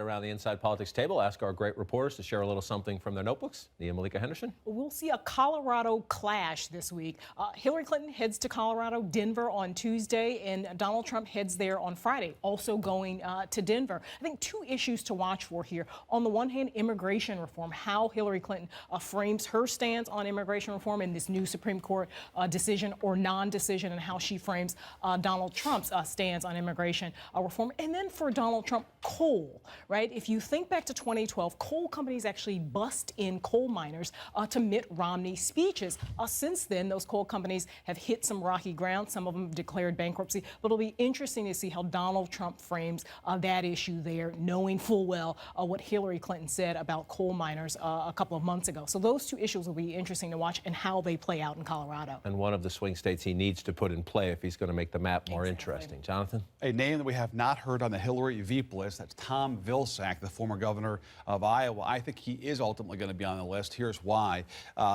around the Inside Politics table, ask our great reporters to share a little something from their notebooks. Nia Malika Henderson. We'll see a Colorado clash this week. Hillary Clinton heads to Colorado, Denver on Tuesday, and Donald Trump heads there on Friday, also going to Denver. I think two issues to watch for here. On the one hand, immigration reform, how Hillary Clinton frames her stance on immigration reform in this new Supreme Court decision or non-decision, and how she frames Donald Trump's stance on immigration reform. And then for Donald Trump, coal, right? If you think back to 2012, coal companies actually bust in coal miners to Mitt Romney speeches. Since then, those coal companies have hit some rocky ground. Some of them declared bankruptcy. But it'll be interesting to see how Donald Trump frames that issue there, knowing full well what Hillary Clinton said about coal miners a couple of months ago. So those two issues will be interesting to watch and how they play out in Colorado. And one of the swing states he needs to put in play if he's going to make the map more interesting. Jonathan? A name that we have not heard on the Hillary Veep list, that's Tom Vilsack, the former governor of Iowa. I think he is ultimately going to be on the list. Here's why.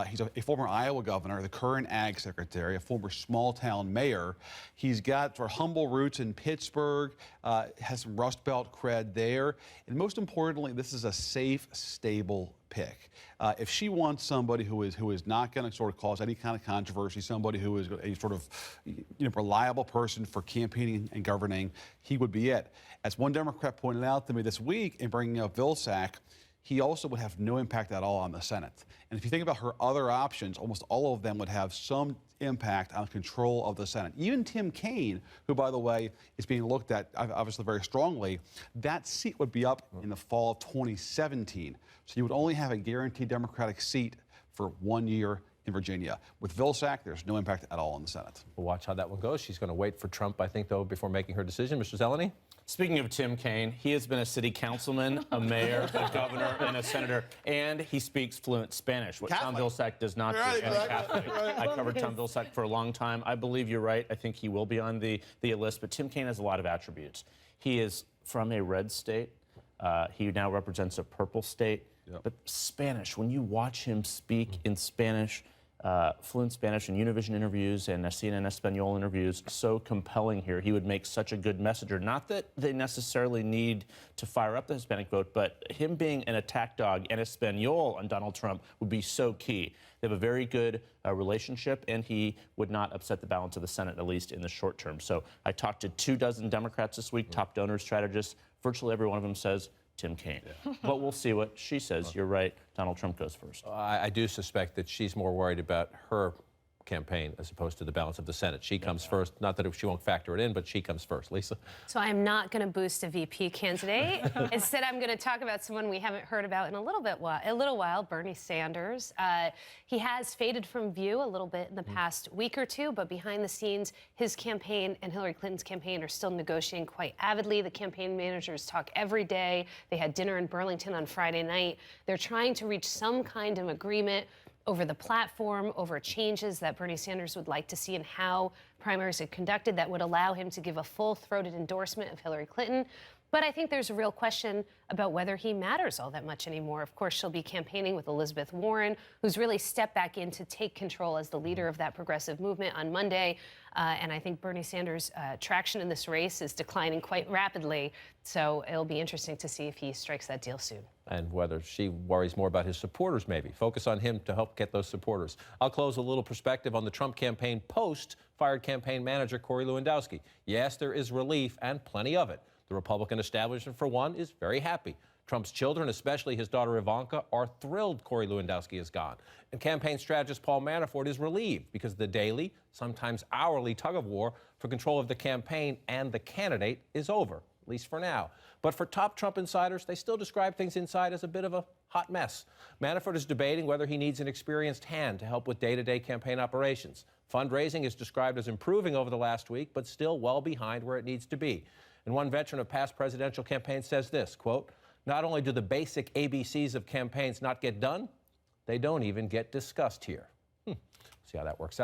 He's a former Iowa governor, the current ag secretary, a former small-town mayor. He's got sort of humble roots in Pittsburgh, has some Rust Belt cred there. And most importantly, this is a safe, stable pick. If she wants somebody who is not going to sort of cause any kind of controversy, somebody who is a sort of reliable person for campaigning and governing, he would be it. As one Democrat pointed out to me this week in bringing up Vilsack, he also would have no impact at all on the Senate. And if you think about her other options, almost all of them would have some impact on control of the Senate. Even Tim Kaine, who, by the way, is being looked at obviously very strongly, that seat would be up in the fall of 2017. So you would only have a guaranteed Democratic seat for 1 year in Virginia. With Vilsack, there's no impact at all in the Senate. We'll watch how that one goes. She's going to wait for Trump, I think, though, before making her decision. Mr. Zeleny? Speaking of Tim Kaine, he has been a city councilman, a mayor, a governor, and a senator, and he speaks fluent Spanish, what Tom Vilsack does not do. Catholic. I covered Tom Vilsack for a long time. I believe you're right. I think he will be on the list, but Tim Kaine has a lot of attributes. He is from a red state. He now represents a purple state. Yep. But Spanish, when you watch him speak in Spanish, fluent Spanish in Univision interviews and CNN Espanol interviews, so compelling here. He would make such a good messenger. Not that they necessarily need to fire up the Hispanic vote, but him being an attack dog en Espanol on Donald Trump would be so key. They have a very good relationship, and he would not upset the balance of the Senate, at least in the short term. So I talked to 24 Democrats this week, top donor strategists. Virtually every one of them says Tim Kaine. Yeah. But we'll see what she says. You're right. Donald Trump goes first. I do suspect that she's more worried about her campaign as opposed to the balance of the Senate. She comes first. Not that she won't factor it in, but she comes first. Lisa? So I'm not going to boost a VP candidate. Instead, I'm going to talk about someone we haven't heard about in a little while, Bernie Sanders. He has faded from view a little bit in the past week or two, but behind the scenes, his campaign and Hillary Clinton's campaign are still negotiating quite avidly. The campaign managers talk every day. They had dinner in Burlington on Friday night. They're trying to reach some kind of agreement over the platform, over changes that Bernie Sanders would like to see in how primaries are conducted that would allow him to give a full-throated endorsement of Hillary Clinton. But I think there's a real question about whether he matters all that much anymore. Of course, she'll be campaigning with Elizabeth Warren, who's really stepped back in to take control as the leader of that progressive movement on Monday. And I think Bernie Sanders' traction in this race is declining quite rapidly. So it'll be interesting to see if he strikes that deal soon. And whether she worries more about his supporters, maybe. Focus on him to help get those supporters. I'll close a little perspective on the Trump campaign post-fired campaign manager Corey Lewandowski. Yes, there is relief, and plenty of it. The Republican establishment, for one, is very happy. Trump's children, especially his daughter Ivanka, are thrilled Corey Lewandowski is gone. And campaign strategist Paul Manafort is relieved because the daily, sometimes hourly tug-of-war for control of the campaign and the candidate is over, at least for now. But for top Trump insiders, they still describe things inside as a bit of a hot mess. Manafort is debating whether he needs an experienced hand to help with day-to-day campaign operations. Fundraising is described as improving over the last week, but still well behind where it needs to be. And one veteran of past presidential campaigns says this, quote, "Not only do the basic ABCs of campaigns not get done, they don't even get discussed here." See how that works out.